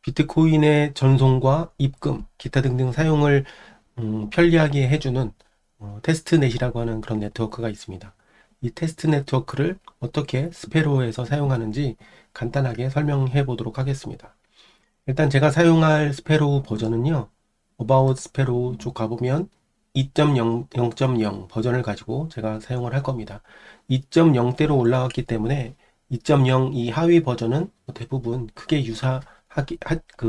비트코인의 전송과 입금, 기타 등등 사용을 편리하게 해주는 테스트넷이라고 하는 그런 네트워크가 있습니다. 이 테스트 네트워크를 어떻게 스페로에서 사용하는지 간단하게 설명해 보도록 하겠습니다. 일단 제가 사용할 스페로우 버전은요, About 스페로우 쭉 가보면 2.0, 0.0 버전을 가지고 제가 사용을 할 겁니다. 2.0대로 올라갔기 때문에 2.0 이 하위 버전은 대부분 크게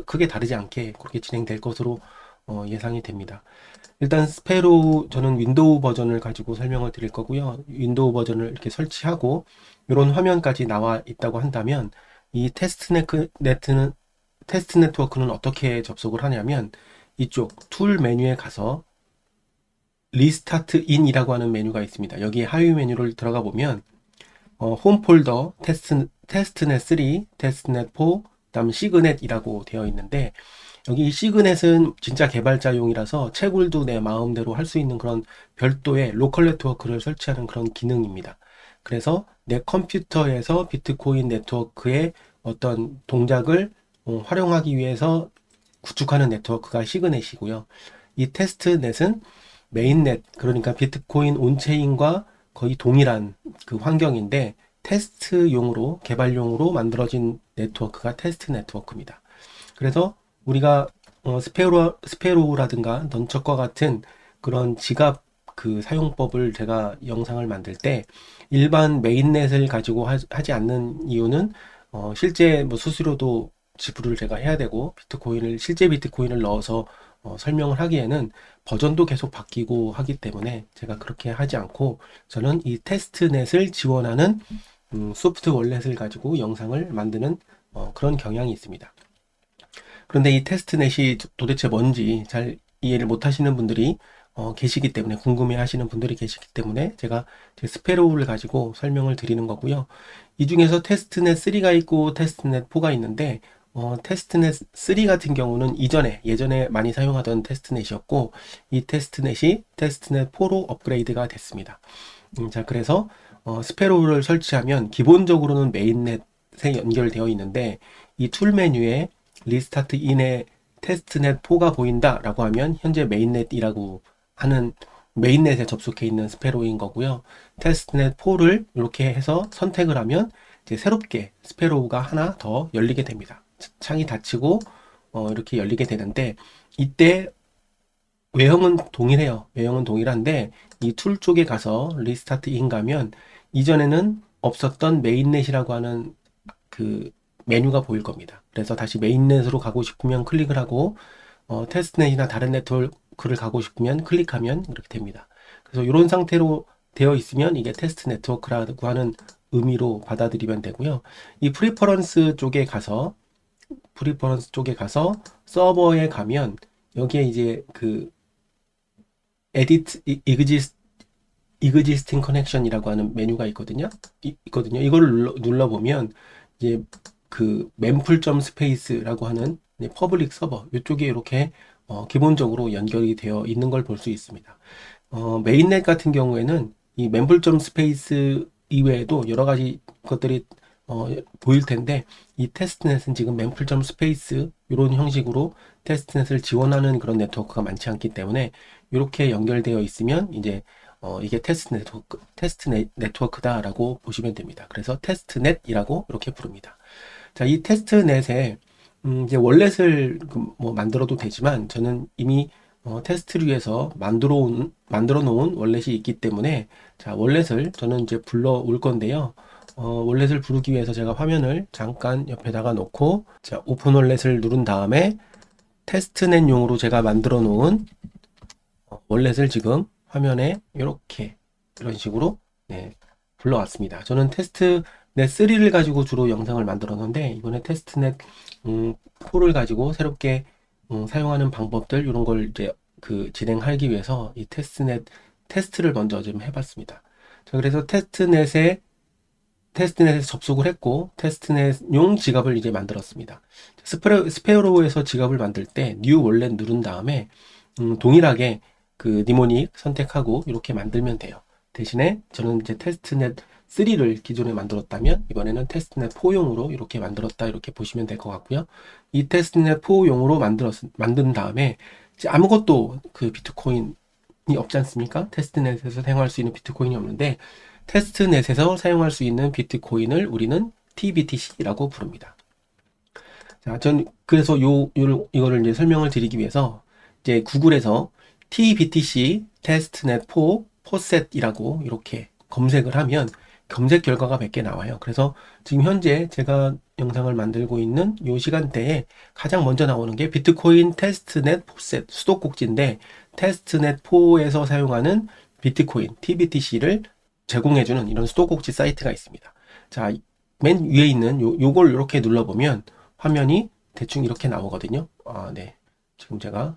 크게 다르지 않게 그렇게 진행될 것으로 예상이 됩니다. 일단 스페로우 저는 윈도우 버전을 가지고 설명을 드릴 거고요. 윈도우 버전을 이렇게 설치하고 이런 화면까지 나와 있다고 한다면 이 테스트 네트워크는 어떻게 접속을 하냐면 이쪽 툴 메뉴에 가서 리스타트 인이라고 하는 메뉴가 있습니다. 여기 하위 메뉴를 들어가 보면 홈 폴더 테스트넷 3, 테스트넷 4, 그다음 시그넷이라고 되어 있는데 여기 시그넷은 진짜 개발자용이라서 채굴도 내 마음대로 할 수 있는 그런 별도의 로컬 네트워크를 설치하는 그런 기능입니다. 그래서 내 컴퓨터에서 비트코인 네트워크의 어떤 동작을 활용하기 위해서 구축하는 네트워크가 시그넷이고요. 이 테스트넷은 메인넷, 그러니까 비트코인 온체인과 거의 동일한 그 환경인데 테스트용으로, 개발용으로 만들어진 네트워크가 테스트 네트워크입니다. 그래서 우리가 스페로라든가 넌척과 같은 그런 지갑 그 사용법을 제가 영상을 만들 때 일반 메인넷을 가지고 하지 않는 이유는 실제 뭐 수수료도 지불을 제가 해야 되고 실제 비트코인을 넣어서 설명을 하기에는 버전도 계속 바뀌고 하기 때문에 제가 그렇게 하지 않고 저는 이 테스트넷을 지원하는 소프트 월렛을 가지고 영상을 만드는 그런 경향이 있습니다. 그런데 이 테스트넷이 도대체 뭔지 잘 이해를 못 하시는 분들이 계시기 때문에, 궁금해 하시는 분들이 계시기 때문에 제가 제 스페로우를 가지고 설명을 드리는 거고요. 이 중에서 테스트넷 3가 있고 테스트넷 4가 있는데 테스트넷 3 같은 경우는 예전에 많이 사용하던 테스트넷이었고 이 테스트넷이 테스트넷 4로 업그레이드가 됐습니다. 자, 그래서 스페로우를 설치하면 기본적으로는 메인넷에 연결되어 있는데 이 툴 메뉴에 리스타트 인에 테스트넷 4가 보인다 라고 하면 현재 메인넷이라고 하는 메인넷에 접속해 있는 스페로우인 거고요. 테스트넷 4를 이렇게 해서 선택을 하면 이제 새롭게 스페로우가 하나 더 열리게 됩니다. 창이 닫히고 이렇게 열리게 되는데 이때 외형은 동일해요. 외형은 동일한데 이 툴 쪽에 가서 리스타트 인 가면 이전에는 없었던 메인넷이라고 하는 그 메뉴가 보일 겁니다. 그래서 다시 메인넷으로 가고 싶으면 클릭을 하고 테스트넷이나 다른 네트워크를 가고 싶으면 클릭하면 이렇게 됩니다. 그래서 이런 상태로 되어 있으면 이게 테스트 네트워크라고 하는 의미로 받아들이면 되고요. 이 프리퍼런스 쪽에 가서 서버에 가면 여기에 이제 그 edit existing connection이라고 하는 메뉴가 있거든요. 이거를 눌러보면 이제 그 mempool space라고 하는 퍼블릭 서버 이쪽에 이렇게 기본적으로 연결이 되어 있는 걸 볼 수 있습니다. 메인넷 같은 경우에는 이 mempool space 이외에도 여러 가지 것들이 보일 텐데 이 테스트넷은 지금 mempool space 이런 형식으로 테스트넷을 지원하는 그런 네트워크가 많지 않기 때문에 이렇게 연결되어 있으면 이제 이게 테스트 네트워크다라고 보시면 됩니다. 그래서 테스트넷이라고 이렇게 부릅니다. 자, 이 테스트넷에 이제 월렛을 뭐 만들어도 되지만 저는 이미 테스트를 위해서 만들어 놓은 월렛이 있기 때문에 자, 월렛을 저는 이제 불러 올 건데요. 월렛을 부르기 위해서 제가 화면을 잠깐 옆에다가 놓고 자, 오픈 월렛을 누른 다음에 테스트넷용으로 제가 만들어 놓은 월렛을 지금 화면에 이렇게 이런 식으로 불러왔습니다. 저는 테스트넷 3를 가지고 주로 영상을 만들었는데 이번에 테스트넷 4를 가지고 새롭게 사용하는 방법들 이런 걸 이제 그 진행하기 위해서 이 테스트를 먼저 좀 해봤습니다. 자, 그래서 테스트넷에서 접속을 했고 테스트넷용 지갑을 이제 만들었습니다. 스페로우에서 지갑을 만들 때 뉴 월렛 누른 다음에 동일하게 그 니모닉 선택하고 이렇게 만들면 돼요. 대신에 저는 이제 테스트넷 3를 기존에 만들었다면 이번에는 테스트넷 4용으로 이렇게 만들었다 이렇게 보시면 될 것 같고요. 이 테스트넷 4용으로 만든 다음에 이제 아무것도 그 비트코인이 없지 않습니까? 테스트넷에서 사용할 수 있는 비트코인이 없는데 테스트넷에서 사용할 수 있는 비트코인을 우리는 TBTC라고 부릅니다. 자, 전 그래서 이거를 이제 설명을 드리기 위해서 이제 구글에서 TBTC 테스트넷 4 포셋이라고 이렇게 검색을 하면 검색 결과가 몇 개 나와요. 그래서 지금 현재 제가 영상을 만들고 있는 이 시간대에 가장 먼저 나오는 게 비트코인 테스트넷 포셋 수도꼭지인데 테스트넷 4에서 사용하는 비트코인 TBTC를 제공해주는 이런 수도꼭지 사이트가 있습니다. 자, 맨 위에 있는 요걸 이렇게 눌러보면 화면이 대충 이렇게 나오거든요. 아, 네. 지금 제가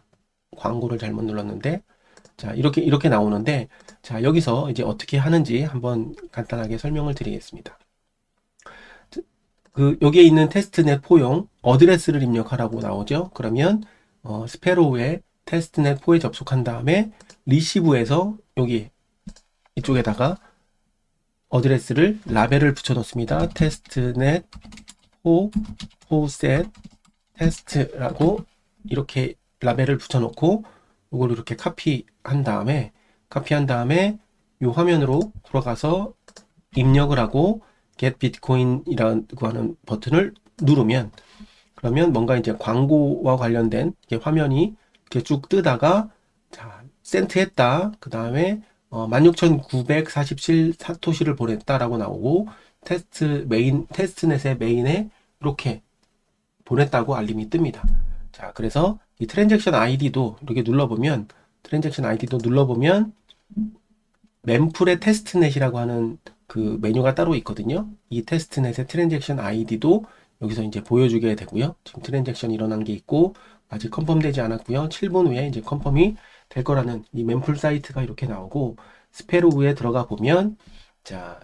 광고를 잘못 눌렀는데, 자, 이렇게 나오는데, 자, 여기서 이제 어떻게 하는지 한번 간단하게 설명을 드리겠습니다. 여기에 있는 테스트넷 포용 어드레스를 입력하라고 나오죠. 그러면, 스페로우의 테스트넷 4에 접속한 다음에, 리시브에서 여기 이쪽에다가 어드레스를 라벨을 붙여 놓습니다. 테스트넷 4 포셋 테스트라고 이렇게 라벨을 붙여놓고 이걸 이렇게 카피한 다음에 이 화면으로 돌아가서 입력을 하고 Get Bitcoin이라고 하는 버튼을 누르면 그러면 뭔가 이제 광고와 관련된 화면이 이렇게 쭉 뜨다가 자, 센트했다. 그 다음에 16,947 사토시를 보냈다라고 나오고 테스트넷의 메인에 이렇게 보냈다고 알림이 뜹니다. 자, 그래서 이 트랜잭션 아이디도 이렇게 눌러보면 멤플의 테스트넷이라고 하는 그 메뉴가 따로 있거든요. 이 테스트넷의 트랜잭션 아이디도 여기서 이제 보여주게 되고요. 지금 트랜잭션 일어난 게 있고 아직 컨펌 되지 않았고요. 7분 후에 이제 컨펌이 될 거라는 이 멤플 사이트가 이렇게 나오고 스페로우에 들어가 보면 자,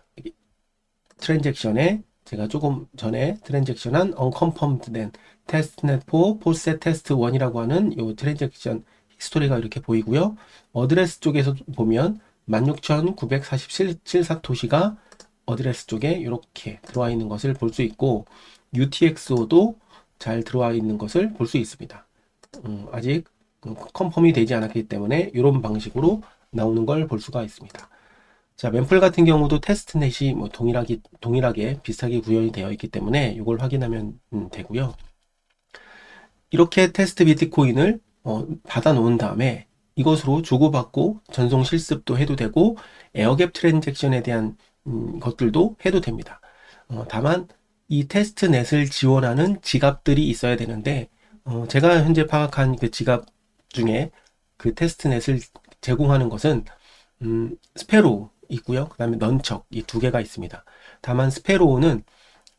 트랜잭션에 제가 조금 전에 트랜잭션한 unconfirmed 된 테스트넷 4 포셋 테스트 1이라고 하는 이 트랜잭션 히스토리가 이렇게 보이고요. 어드레스 쪽에서 보면 16,947 사토시가 어드레스 쪽에 이렇게 들어와 있는 것을 볼 수 있고 UTXO도 잘 들어와 있는 것을 볼 수 있습니다. 아직 컨펌이 되지 않았기 때문에 이런 방식으로 나오는 걸 볼 수가 있습니다. 자, 멤플 같은 경우도 테스트넷이 뭐 동일하게 비슷하게 구현이 되어 있기 때문에 이걸 확인하면 되고요. 이렇게 테스트 비트코인을 받아 놓은 다음에 이것으로 주고받고 전송 실습도 해도 되고 에어갭 트랜잭션에 대한 것들도 해도 됩니다. 다만 이 테스트넷을 지원하는 지갑들이 있어야 되는데 제가 현재 파악한 그 지갑 중에 그 테스트넷을 제공하는 것은 스페로우 있고요. 그 다음에 넌척 이 두 개가 있습니다. 다만 스페로우는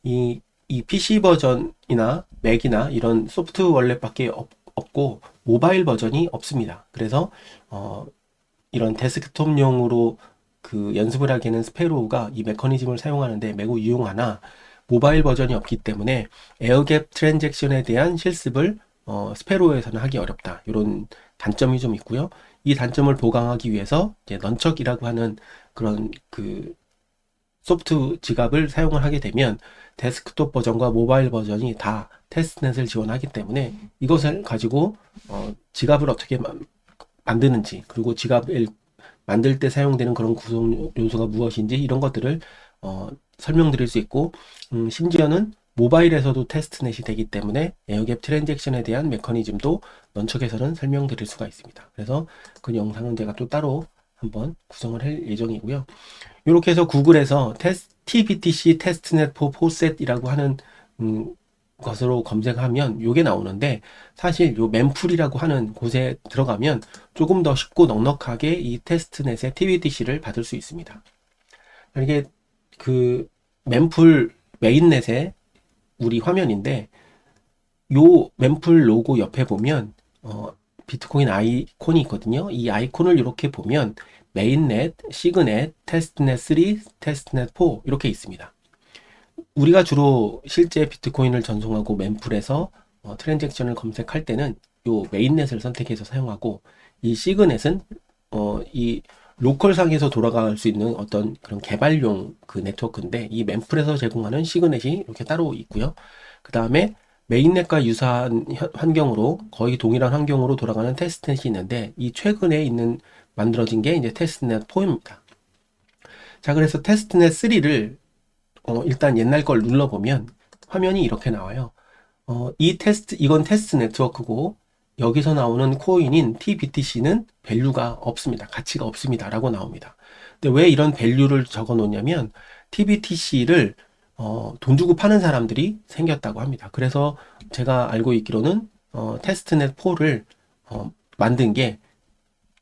이 PC 버전이나 맥이나 이런 소프트 월렛밖에 없고 모바일 버전이 없습니다. 그래서 이런 데스크톱용으로 그 연습을 하기에는 스페로우가 이 메커니즘을 사용하는데 매우 유용하나 모바일 버전이 없기 때문에 에어갭 트랜잭션에 대한 실습을 스페로우에서는 하기 어렵다. 이런 단점이 좀 있고요. 이 단점을 보강하기 위해서 이제 넌척이라고 하는 그런 그 소프트 지갑을 사용을 하게 되면 데스크톱 버전과 모바일 버전이 다 테스트넷을 지원하기 때문에 이것을 가지고 지갑을 어떻게 만드는지 그리고 지갑을 만들 때 사용되는 그런 구성 요소가 무엇인지 이런 것들을 설명드릴 수 있고 심지어는 모바일에서도 테스트넷이 되기 때문에 에어갭 트랜잭션에 대한 메커니즘도 넌척에서는 설명드릴 수가 있습니다. 그래서 그 영상은 제가 또 따로 한번 구성을 할 예정이고요. 이렇게 해서 구글에서 TBTC 테스트넷 4 포셋이라고 하는 것으로 검색하면 이게 나오는데 사실 요 멤플이라고 하는 곳에 들어가면 조금 더 쉽고 넉넉하게 이 테스트넷의 TBTC를 받을 수 있습니다. 이게 그 멤플 메인넷의 우리 화면인데 요 멤플 로고 옆에 보면 비트코인 아이콘이 있거든요. 이 아이콘을 이렇게 보면 메인넷, 시그넷, 테스트넷 3, 테스트넷 4 이렇게 있습니다. 우리가 주로 실제 비트코인을 전송하고 멤플에서 트랜잭션을 검색할 때는 요 메인넷을 선택해서 사용하고 이 시그넷은 이 로컬상에서 돌아갈 수 있는 어떤 그런 개발용 그 네트워크인데 이 멤플에서 제공하는 시그넷이 이렇게 따로 있고요. 그 다음에 메인넷과 유사한 환경으로 거의 동일한 환경으로 돌아가는 테스트넷이 있는데 이 최근에 있는 만들어진 게 이제 테스트넷 4입니다. 자, 그래서 테스트넷 3를 일단 옛날 걸 눌러보면 화면이 이렇게 나와요. 이건 테스트 네트워크고 여기서 나오는 코인인 TBTC는 밸류가 없습니다. 가치가 없습니다. 라고 나옵니다. 근데 왜 이런 밸류를 적어 놓냐면 TBTC를 돈 주고 파는 사람들이 생겼다고 합니다. 그래서 제가 알고 있기로는 테스트넷 4를 만든 게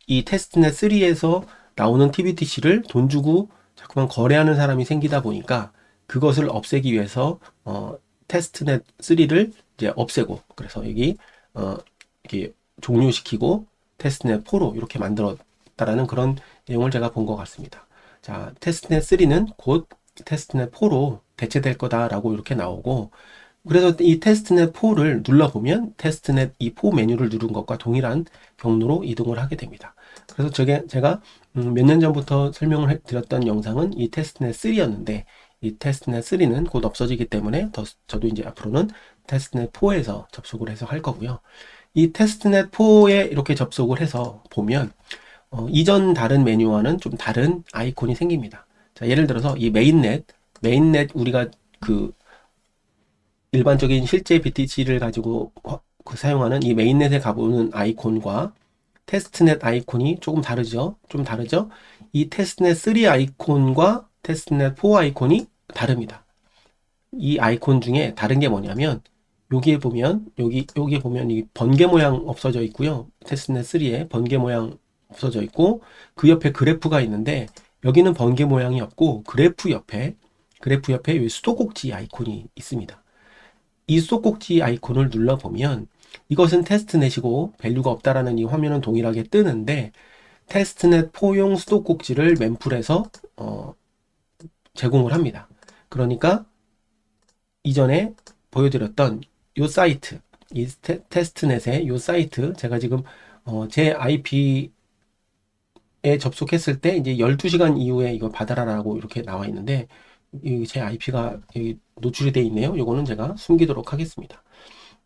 이 테스트넷 3에서 나오는 TBTC를 돈 주고 자꾸만 거래하는 사람이 생기다 보니까 그것을 없애기 위해서 테스트넷 3를 이제 없애고 그래서 여기 이렇게 종료시키고 테스트넷 4로 이렇게 만들었다라는 그런 내용을 제가 본 것 같습니다. 자, 테스트넷 3는 곧 테스트넷 4로 대체될 거다라고 이렇게 나오고 그래서 이 테스트넷 4를 눌러보면 테스트넷 이 4 메뉴를 누른 것과 동일한 경로로 이동을 하게 됩니다. 그래서 제가 몇 년 전부터 설명을 드렸던 영상은 이 테스트넷 3였는데 이 테스트넷 3는 곧 없어지기 때문에 저도 이제 앞으로는 테스트넷 4에서 접속을 해서 할 거고요. 이 테스트넷 4에 이렇게 접속을 해서 보면 이전 다른 메뉴와는 좀 다른 아이콘이 생깁니다. 자, 예를 들어서 이 메인넷 우리가 그 일반적인 실제 BTC를 가지고 사용하는 이 메인넷에 가보는 아이콘과 테스트넷 아이콘이 조금 다르죠? 좀 다르죠? 이 테스트넷 3 아이콘과 테스트넷 4 아이콘이 다릅니다. 이 아이콘 중에 다른 게 뭐냐면 여기에 보면 여기에 보면 이 번개 모양 없어져 있고요. 테스트넷 3에 번개 모양 없어져 있고 그 옆에 그래프가 있는데 여기는 번개 모양이 없고 그래프 옆에 이 수도꼭지 아이콘이 있습니다. 이 수도꼭지 아이콘을 눌러보면 이것은 테스트넷이고 밸류가 없다라는 이 화면은 동일하게 뜨는데 테스트넷 4용 수도꼭지를 멤플에서 제공을 합니다. 그러니까 이전에 보여드렸던 이 사이트, 이 테스트넷의 이 사이트, 제가 지금 제 IP에 접속했을 때 이제 12시간 이후에 이거 받아라라고 이렇게 나와 있는데 제 IP가 여기 노출이 되어 있네요. 이거는 제가 숨기도록 하겠습니다.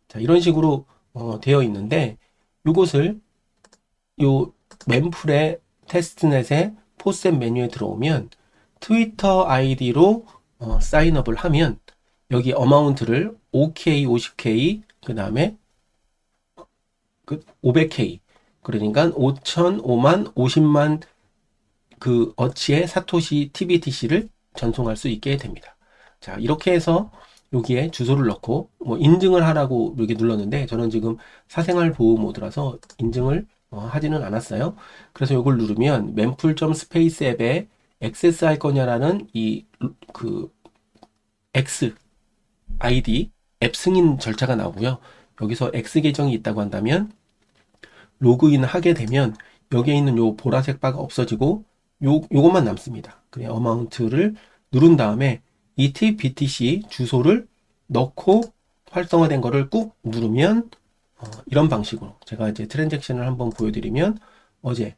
자, 이런 식으로 되어 있는데 이것을 요 멤플의 테스트넷의 포셋 메뉴에 들어오면 트위터 아이디로 사인업을 하면 여기 어마운트를 5K, 50K, 그 다음에 500K, 그러니까 5천, 5만, 50만 그 어치의 사토시 TBTC를 전송할 수 있게 됩니다. 자, 이렇게 해서 여기에 주소를 넣고 뭐 인증을 하라고 이렇게 눌렀는데 저는 지금 사생활 보호 모드라서 인증을 하지는 않았어요. 그래서 이걸 누르면 mempool.space 앱에 액세스 할 거냐라는 이 그 X 아이디 앱 승인 절차가 나오고요. 여기서 X 계정이 있다고 한다면 로그인을 하게 되면 여기에 있는 요 보라색 바가 없어지고 요것만 남습니다. 그냥 어마운트를 누른 다음에 이 TBTC 주소를 넣고 활성화된 거를 꾹 누르면 이런 방식으로 제가 이제 트랜잭션을 한번 보여드리면 어제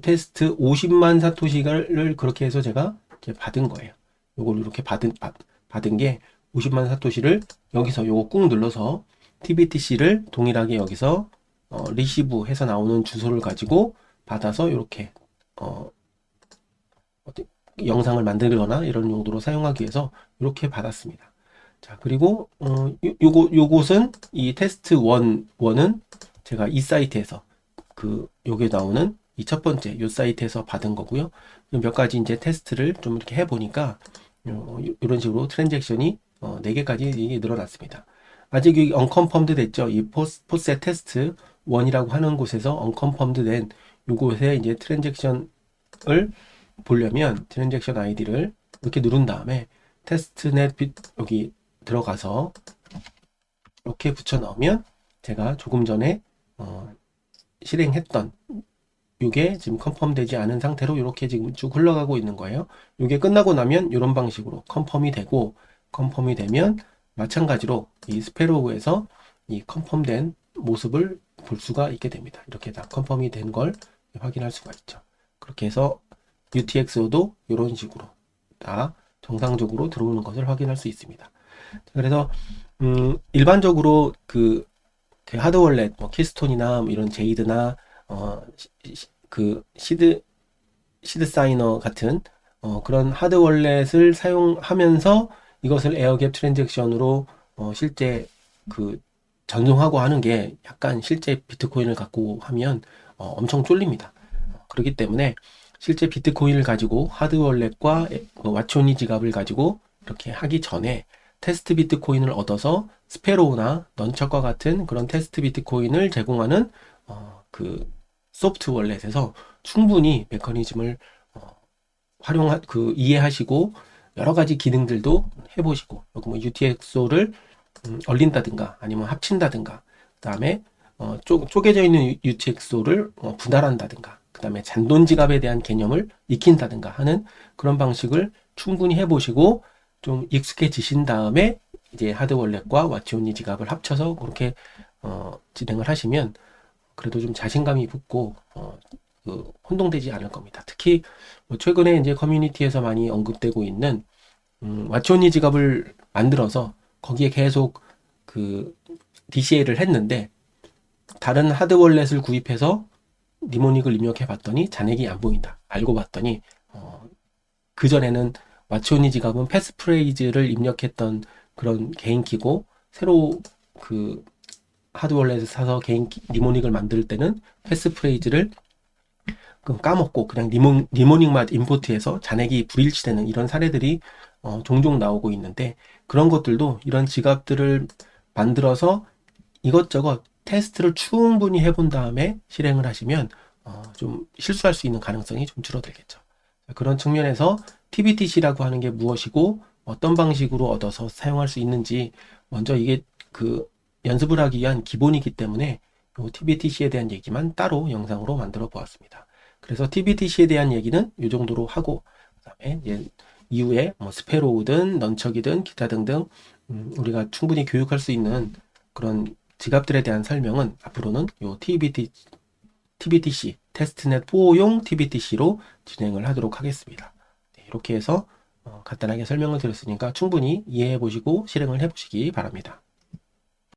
테스트 50만 사토시를 그렇게 해서 제가 이렇게 받은 거예요. 요걸 이렇게 받은 게 50만 사토시를 여기서 요거 꾹 눌러서 TBTC를 동일하게 여기서 리시브 해서 나오는 주소를 가지고 받아서 이렇게 영상을 만들거나 이런 용도로 사용하기 위해서 이렇게 받았습니다. 자, 그리고 요것은 이 테스트 1은 제가 이 사이트에서 요게 나오는 이 첫 번째 요 사이트에서 받은 거고요. 몇 가지 이제 테스트를 좀 이렇게 해 보니까 이런 식으로 트랜잭션이 4개까지 늘어났습니다. 아직 이 언컨펌드 됐죠. 이 포셋 테스트 1이라고 하는 곳에서 언컨펌드 된 요곳에 이제 트랜잭션을 보려면 트랜잭션 아이디를 이렇게 누른 다음에 테스트넷 여기 들어가서 이렇게 붙여 넣으면 제가 조금 전에 실행했던 이게 지금 컨펌 되지 않은 상태로 이렇게 지금 쭉 흘러가고 있는 거예요. 이게 끝나고 나면 이런 방식으로 컨펌이 되고 컨펌이 되면 마찬가지로 이 스페로그에서 이 컨펌된 모습을 볼 수가 있게 됩니다. 이렇게 다 컨펌이 된 걸 확인할 수가 있죠. 그렇게 해서 UTXO도 이런 식으로 다 정상적으로 들어오는 것을 확인할 수 있습니다. 그래서 일반적으로 그 하드월렛, 뭐 키스톤이나 뭐 이런 제이드나 그 시드 사이너 같은 그런 하드월렛을 사용하면서 이것을 에어갭 트랜잭션으로 실제 그 전송하고 하는 게 약간 실제 비트코인을 갖고 하면 엄청 쫄립니다. 그렇기 때문에 실제 비트코인을 가지고 하드월렛과 와치오니 지갑을 가지고 이렇게 하기 전에 테스트 비트코인을 얻어서 스페로우나 넌척과 같은 그런 테스트 비트코인을 제공하는 그 소프트 월렛에서 충분히 메커니즘을 이해하시고 여러 가지 기능들도 해보시고 여기 뭐 UTXO를 얼린다든가 아니면 합친다든가 그다음에 쪼개져 있는 UTXO를 분할한다든가 그다음에 잔돈 지갑에 대한 개념을 익힌다든가 하는 그런 방식을 충분히 해보시고 좀 익숙해지신 다음에 이제 하드월렛과 와치오니 지갑을 합쳐서 그렇게 진행을 하시면 그래도 좀 자신감이 붙고 혼동되지 않을 겁니다. 특히 뭐 최근에 이제 커뮤니티에서 많이 언급되고 있는 와치오니 지갑을 만들어서 거기에 계속 그 DCA를 했는데 다른 하드월렛을 구입해서 니모닉을 입력해 봤더니 잔액이 안 보인다. 알고 봤더니 그전에는 와치오니 지갑은 패스프레이즈를 입력했던 그런 개인키고 새로 그 하드월렛을 사서 개인 니모닉을 만들 때는 패스프레이즈를 까먹고 그냥 니모닉만 임포트해서 잔액이 불일치되는 이런 사례들이 종종 나오고 있는데 그런 것들도 이런 지갑들을 만들어서 이것저것 테스트를 충분히 해본 다음에 실행을 하시면 좀 실수할 수 있는 가능성이 좀 줄어들겠죠. 그런 측면에서 TBTC라고 하는 게 무엇이고 어떤 방식으로 얻어서 사용할 수 있는지 먼저 이게 그 연습을 하기 위한 기본이기 때문에 TBTC에 대한 얘기만 따로 영상으로 만들어 보았습니다. 그래서 TBTC에 대한 얘기는 이 정도로 하고 그다음에 이제 이후에 뭐 스페로우든 넌척이든 기타 등등 우리가 충분히 교육할 수 있는 그런 지갑들에 대한 설명은 앞으로는 요 TBTC 테스트넷 4용 TBTC로 진행을 하도록 하겠습니다. 네, 이렇게 해서 간단하게 설명을 드렸으니까 충분히 이해해 보시고 실행을 해 보시기 바랍니다.